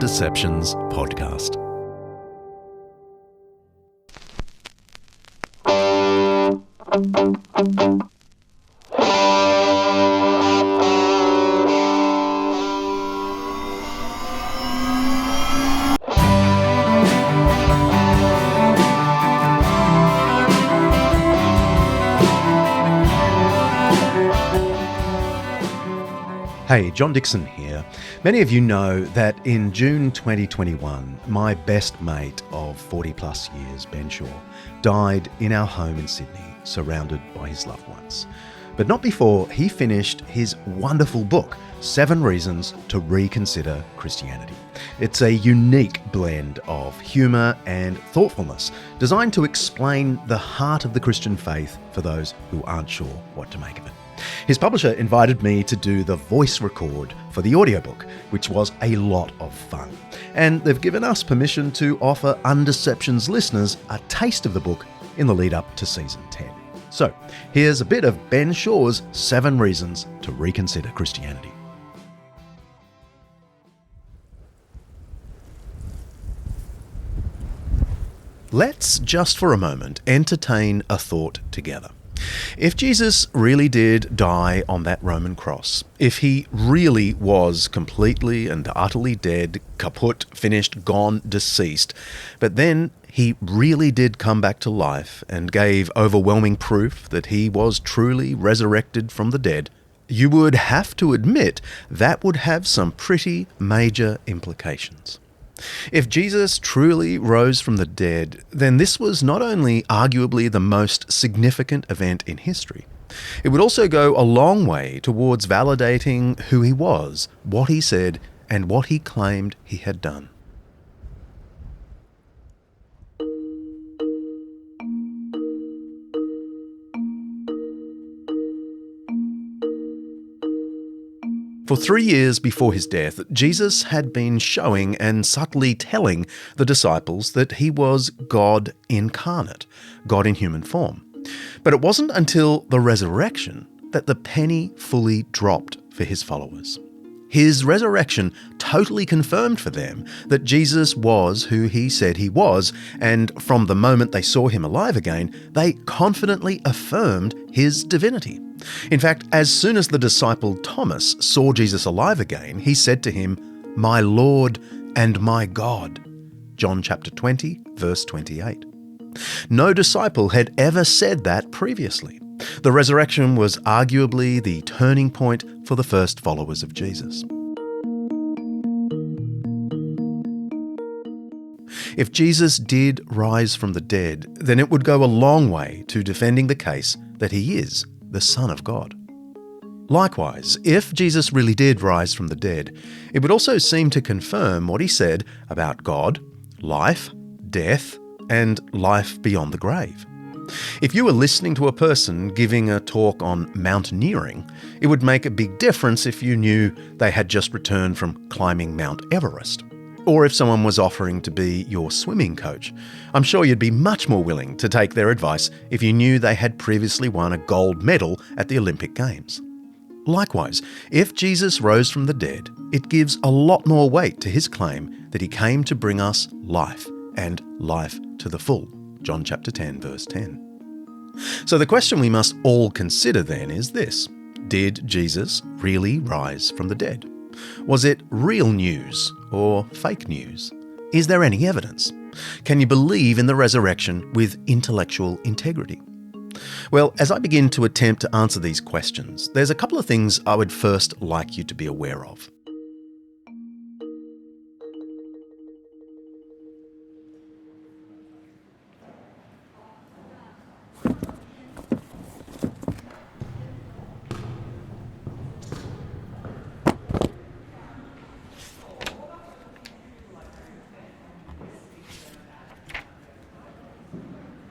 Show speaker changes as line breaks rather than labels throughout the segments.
Deceptions podcast. Hey, John Dickson here. Many of you know that in June 2021, my best mate of 40 plus years, Ben Shaw, died in our home in Sydney, surrounded by his loved ones. But not before he finished his wonderful book, 7 Reasons to Reconsider Christianity. It's a unique blend of humour and thoughtfulness, designed to explain the heart of the Christian faith for those who aren't sure what to make of it. His publisher invited me to do the voice record for the audiobook, which was a lot of fun. And they've given us permission to offer Undeceptions listeners a taste of the book in the lead up to season 10. So here's a bit of Ben Shaw's 7 Reasons to Reconsider Christianity. Let's just for a moment entertain a thought together. If Jesus really did die on that Roman cross, if he really was completely and utterly dead, kaput, finished, gone, deceased, but then he really did come back to life and gave overwhelming proof that he was truly resurrected from the dead, you would have to admit that would have some pretty major implications. If Jesus truly rose from the dead, then this was not only arguably the most significant event in history, it would also go a long way towards validating who he was, what he said, and what he claimed he had done. For 3 years before his death, Jesus had been showing and subtly telling the disciples that he was God incarnate, God in human form. But it wasn't until the resurrection that the penny fully dropped for his followers. His resurrection totally confirmed for them that Jesus was who he said he was, and from the moment they saw him alive again, they confidently affirmed his divinity. In fact, as soon as the disciple Thomas saw Jesus alive again, he said to him, "My Lord and my God." John chapter 20, verse 28. No disciple had ever said that previously. The resurrection was arguably the turning point for the first followers of Jesus. If Jesus did rise from the dead, then it would go a long way to defending the case that he is the Son of God. Likewise, if Jesus really did rise from the dead, it would also seem to confirm what he said about God, life, death, and life beyond the grave. If you were listening to a person giving a talk on mountaineering, it would make a big difference if you knew they had just returned from climbing Mount Everest. Or if someone was offering to be your swimming coach. I'm sure you'd be much more willing to take their advice if you knew they had previously won a gold medal at the Olympic Games. Likewise, if Jesus rose from the dead, it gives a lot more weight to his claim that he came to bring us life, and life to the full. John chapter 10, verse 10. So the question we must all consider then is this: did Jesus really rise from the dead? Was it real news or fake news? Is there any evidence? Can you believe in the resurrection with intellectual integrity? Well, as I begin to attempt to answer these questions, there's a couple of things I would first like you to be aware of.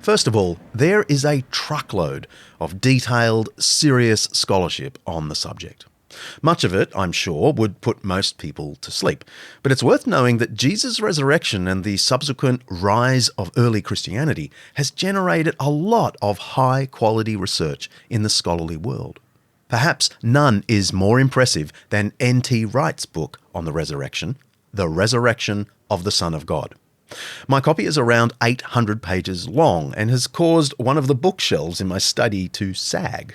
First of all, there is a truckload of detailed, serious scholarship on the subject. Much of it, I'm sure, would put most people to sleep. But it's worth knowing that Jesus' resurrection and the subsequent rise of early Christianity has generated a lot of high-quality research in the scholarly world. Perhaps none is more impressive than N.T. Wright's book on the resurrection, The Resurrection of the Son of God. My copy is around 800 pages long and has caused one of the bookshelves in my study to sag.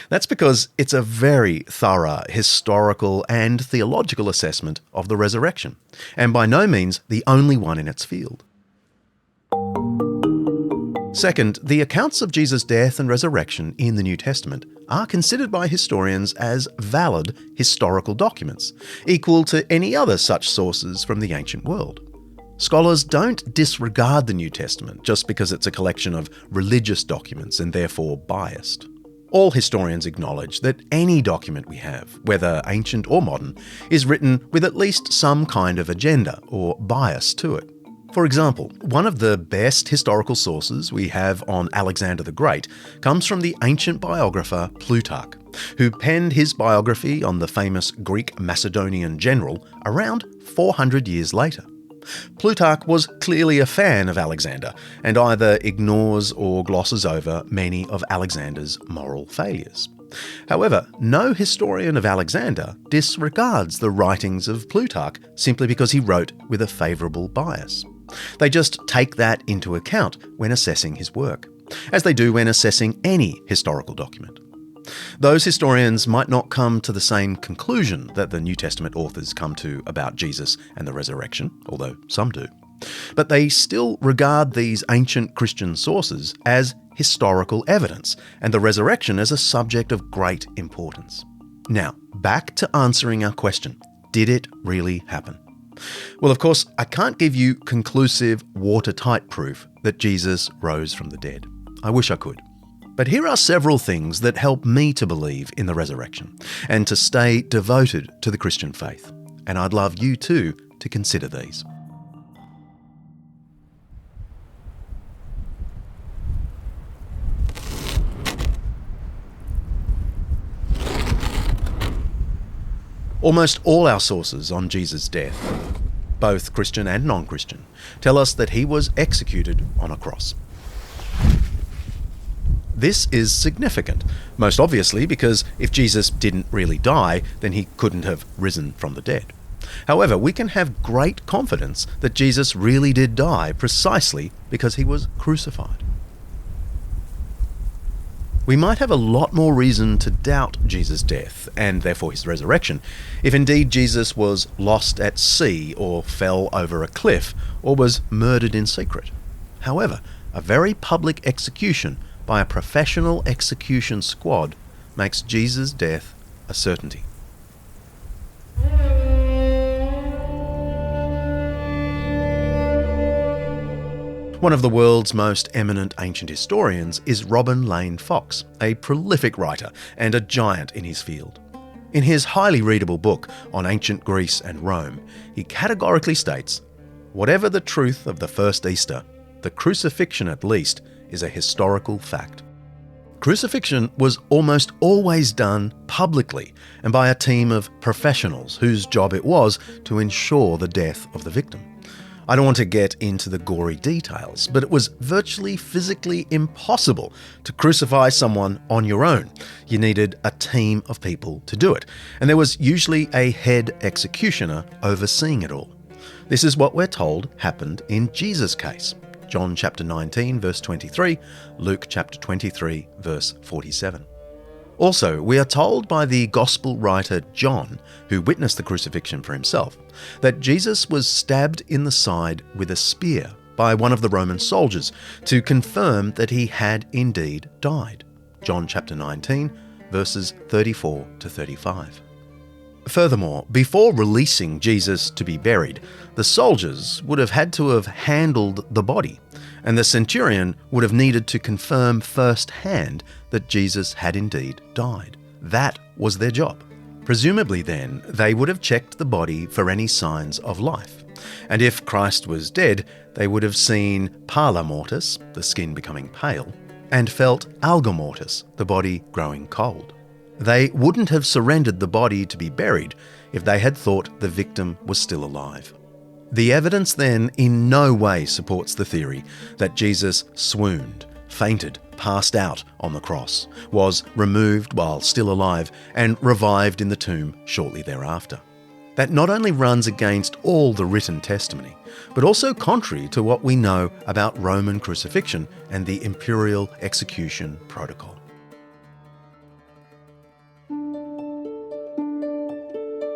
That's because it's a very thorough historical and theological assessment of the resurrection, and by no means the only one in its field. Second, the accounts of Jesus' death and resurrection in the New Testament are considered by historians as valid historical documents, equal to any other such sources from the ancient world. Scholars don't disregard the New Testament just because it's a collection of religious documents and therefore biased. All historians acknowledge that any document we have, whether ancient or modern, is written with at least some kind of agenda or bias to it. For example, one of the best historical sources we have on Alexander the Great comes from the ancient biographer Plutarch, who penned his biography on the famous Greek Macedonian general around 400 years later. Plutarch was clearly a fan of Alexander and either ignores or glosses over many of Alexander's moral failures. However, no historian of Alexander disregards the writings of Plutarch simply because he wrote with a favourable bias. They just take that into account when assessing his work, as they do when assessing any historical document. Those historians might not come to the same conclusion that the New Testament authors come to about Jesus and the resurrection, although some do. But they still regard these ancient Christian sources as historical evidence, and the resurrection as a subject of great importance. Now, back to answering our question, did it really happen? Well, of course, I can't give you conclusive, watertight proof that Jesus rose from the dead. I wish I could. But here are several things that help me to believe in the resurrection and to stay devoted to the Christian faith. And I'd love you too to consider these. Almost all our sources on Jesus' death, both Christian and non-Christian, tell us that he was executed on a cross. This is significant, most obviously because if Jesus didn't really die, then he couldn't have risen from the dead. However, we can have great confidence that Jesus really did die precisely because he was crucified. We might have a lot more reason to doubt Jesus' death, and therefore his resurrection, if indeed Jesus was lost at sea or fell over a cliff or was murdered in secret. However, a very public execution by a professional execution squad makes Jesus' death a certainty. One of the world's most eminent ancient historians is Robin Lane Fox, a prolific writer and a giant in his field. In his highly readable book on ancient Greece and Rome, he categorically states, "Whatever the truth of the first Easter, the crucifixion at least is a historical fact." Crucifixion was almost always done publicly and by a team of professionals whose job it was to ensure the death of the victim. I don't want to get into the gory details, but it was virtually physically impossible to crucify someone on your own. You needed a team of people to do it, and there was usually a head executioner overseeing it all. This is what we're told happened in Jesus' case. John chapter 19, verse 23, Luke chapter 23, verse 47. Also, we are told by the Gospel writer John, who witnessed the crucifixion for himself, that Jesus was stabbed in the side with a spear by one of the Roman soldiers to confirm that he had indeed died. John chapter 19, verses 34 to 35. Furthermore, before releasing Jesus to be buried, the soldiers would have had to have handled the body, and the centurion would have needed to confirm firsthand that Jesus had indeed died. That was their job. Presumably then, they would have checked the body for any signs of life. And if Christ was dead, they would have seen pallor mortis, the skin becoming pale, and felt algor mortis, the body growing cold. They wouldn't have surrendered the body to be buried if they had thought the victim was still alive. The evidence then in no way supports the theory that Jesus swooned, fainted, passed out on the cross, was removed while still alive, and revived in the tomb shortly thereafter. That not only runs against all the written testimony, but also contrary to what we know about Roman crucifixion and the imperial execution protocol.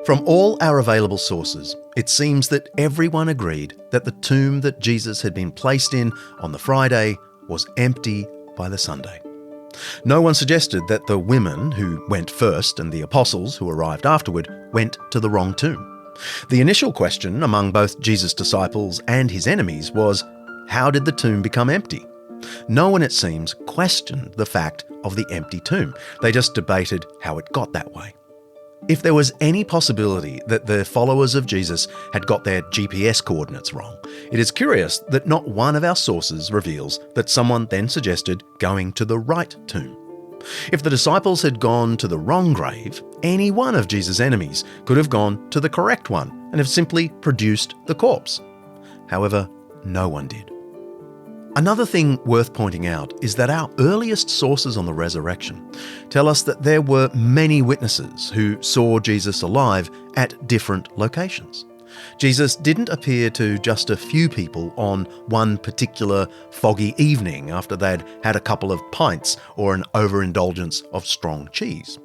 From all our available sources, it seems that everyone agreed that the tomb that Jesus had been placed in on the Friday was empty by the Sunday. No one suggested that the women who went first and the apostles who arrived afterward went to the wrong tomb. The initial question among both Jesus' disciples and his enemies was, how did the tomb become empty? No one, it seems, questioned the fact of the empty tomb. They just debated how it got that way. If there was any possibility that the followers of Jesus had got their GPS coordinates wrong, it is curious that not one of our sources reveals that someone then suggested going to the right tomb. If the disciples had gone to the wrong grave, any one of Jesus' enemies could have gone to the correct one and have simply produced the corpse. However, no one did. Another thing worth pointing out is that our earliest sources on the resurrection tell us that there were many witnesses who saw Jesus alive at different locations. Jesus didn't appear to just a few people on one particular foggy evening after they'd had a couple of pints or an overindulgence of strong cheese.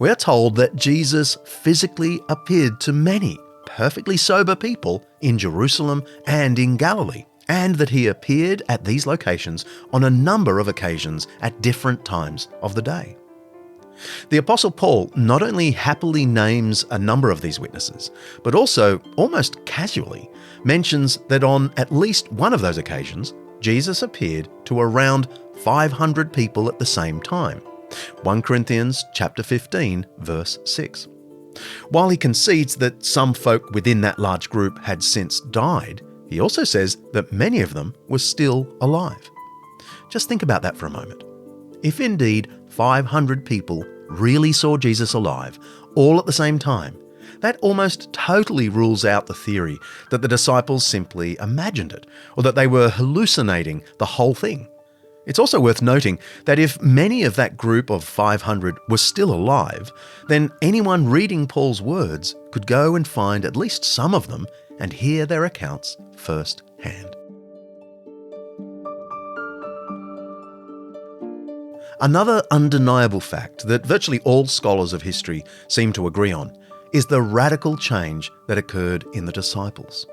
We're told that Jesus physically appeared to many perfectly sober people in Jerusalem and in Galilee, and that he appeared at these locations on a number of occasions at different times of the day. The Apostle Paul not only happily names a number of these witnesses, but also, almost casually, mentions that on at least one of those occasions, Jesus appeared to around 500 people at the same time. 1 Corinthians chapter 15, verse 6. While he concedes that some folk within that large group had since died, he also says that many of them were still alive. Just think about that for a moment. If indeed 500 people really saw Jesus alive, all at the same time, that almost totally rules out the theory that the disciples simply imagined it, or that they were hallucinating the whole thing. It's also worth noting that if many of that group of 500 were still alive, then anyone reading Paul's words could go and find at least some of them and hear their accounts firsthand. Another undeniable fact that virtually all scholars of history seem to agree on is the radical change that occurred in the disciples.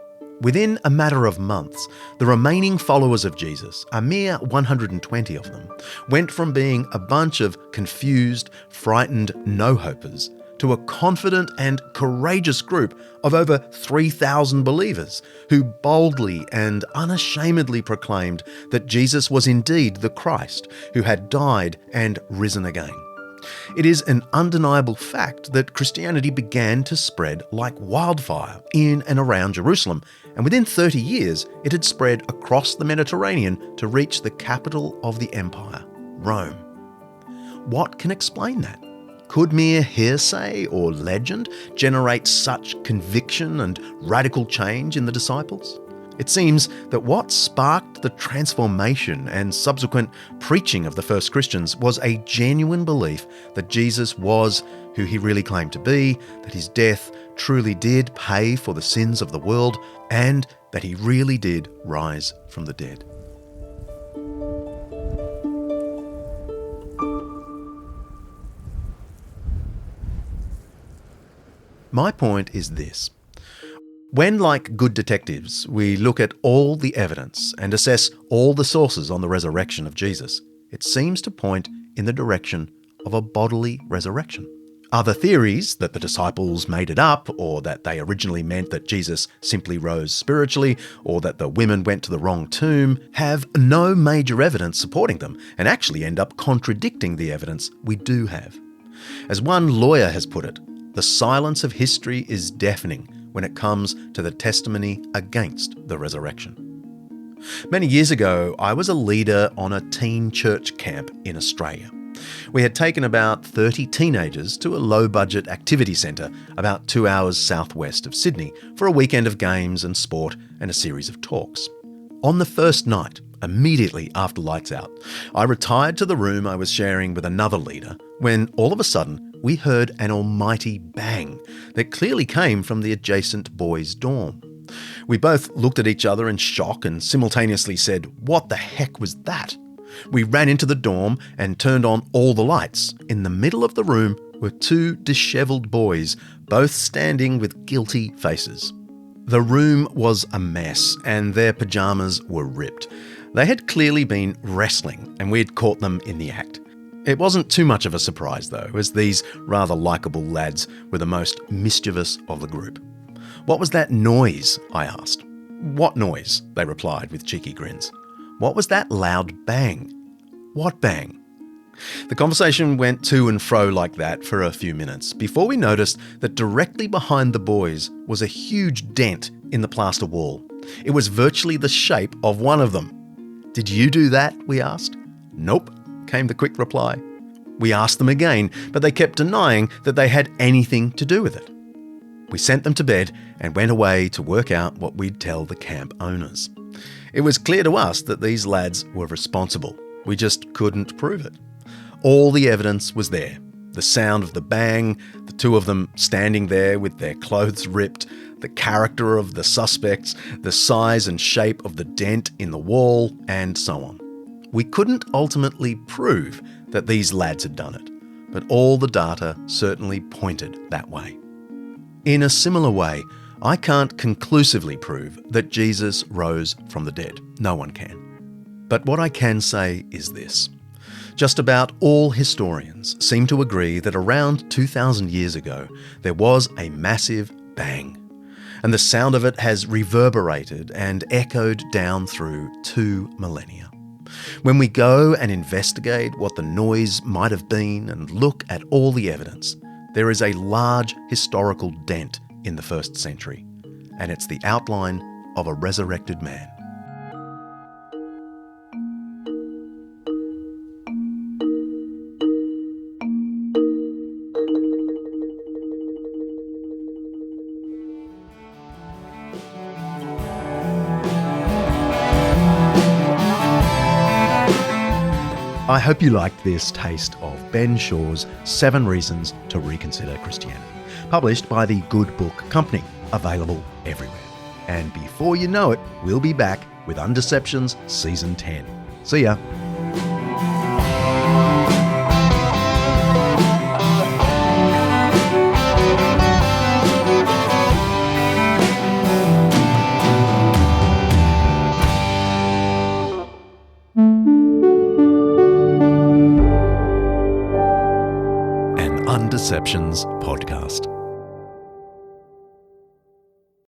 Within a matter of months, the remaining followers of Jesus, a mere 120 of them, went from being a bunch of confused, frightened no-hopers to a confident and courageous group of over 3,000 believers who boldly and unashamedly proclaimed that Jesus was indeed the Christ who had died and risen again. It is an undeniable fact that Christianity began to spread like wildfire in and around Jerusalem, and within 30 years it had spread across the Mediterranean to reach the capital of the empire, Rome. What can explain that? Could mere hearsay or legend generate such conviction and radical change in the disciples? It seems that what sparked the transformation and subsequent preaching of the first Christians was a genuine belief that Jesus was who he really claimed to be, that his death truly did pay for the sins of the world, and that he really did rise from the dead. My point is this. When, like good detectives, we look at all the evidence and assess all the sources on the resurrection of Jesus, it seems to point in the direction of a bodily resurrection. Other theories, that the disciples made it up, or that they originally meant that Jesus simply rose spiritually, or that the women went to the wrong tomb, have no major evidence supporting them and actually end up contradicting the evidence we do have. As one lawyer has put it, the silence of history is deafening when it comes to the testimony against the resurrection. Many years ago, I was a leader on a teen church camp in Australia. We had taken about 30 teenagers to a low-budget activity centre about 2 hours southwest of Sydney for a weekend of games and sport and a series of talks. On the first night, immediately after lights out, I retired to the room I was sharing with another leader when all of a sudden we heard an almighty bang that clearly came from the adjacent boys' dorm. We both looked at each other in shock and simultaneously said, "What the heck was that?" We ran into the dorm and turned on all the lights. In the middle of the room were two dishevelled boys, both standing with guilty faces. The room was a mess and their pyjamas were ripped. They had clearly been wrestling and we had caught them in the act. It wasn't too much of a surprise though, as these rather likeable lads were the most mischievous of the group. "What was that noise?" I asked. "What noise?" they replied with cheeky grins. "What was that loud bang?" "What bang?" The conversation went to and fro like that for a few minutes before we noticed that directly behind the boys was a huge dent in the plaster wall. It was virtually the shape of one of them. "Did you do that?" we asked. "Nope," came the quick reply. We asked them again, but they kept denying that they had anything to do with it. We sent them to bed and went away to work out what we'd tell the camp owners. It was clear to us that these lads were responsible. We just couldn't prove it. All the evidence was there. The sound of the bang, the two of them standing there with their clothes ripped, the character of the suspects, the size and shape of the dent in the wall, and so on. We couldn't ultimately prove that these lads had done it, but all the data certainly pointed that way. In a similar way, I can't conclusively prove that Jesus rose from the dead. No one can. But what I can say is this. Just about all historians seem to agree that around 2,000 years ago, there was a massive bang. And the sound of it has reverberated and echoed down through 2 millennia. When we go and investigate what the noise might have been and look at all the evidence, there is a large historical dent in the 1st century, and it's the outline of a resurrected man. I hope you liked this taste of Ben Shaw's 7 Reasons to Reconsider Christianity, published by the Good Book Company, available everywhere. And before you know it, we'll be back with Undeceptions Season 10. See ya. Undeceptions podcast.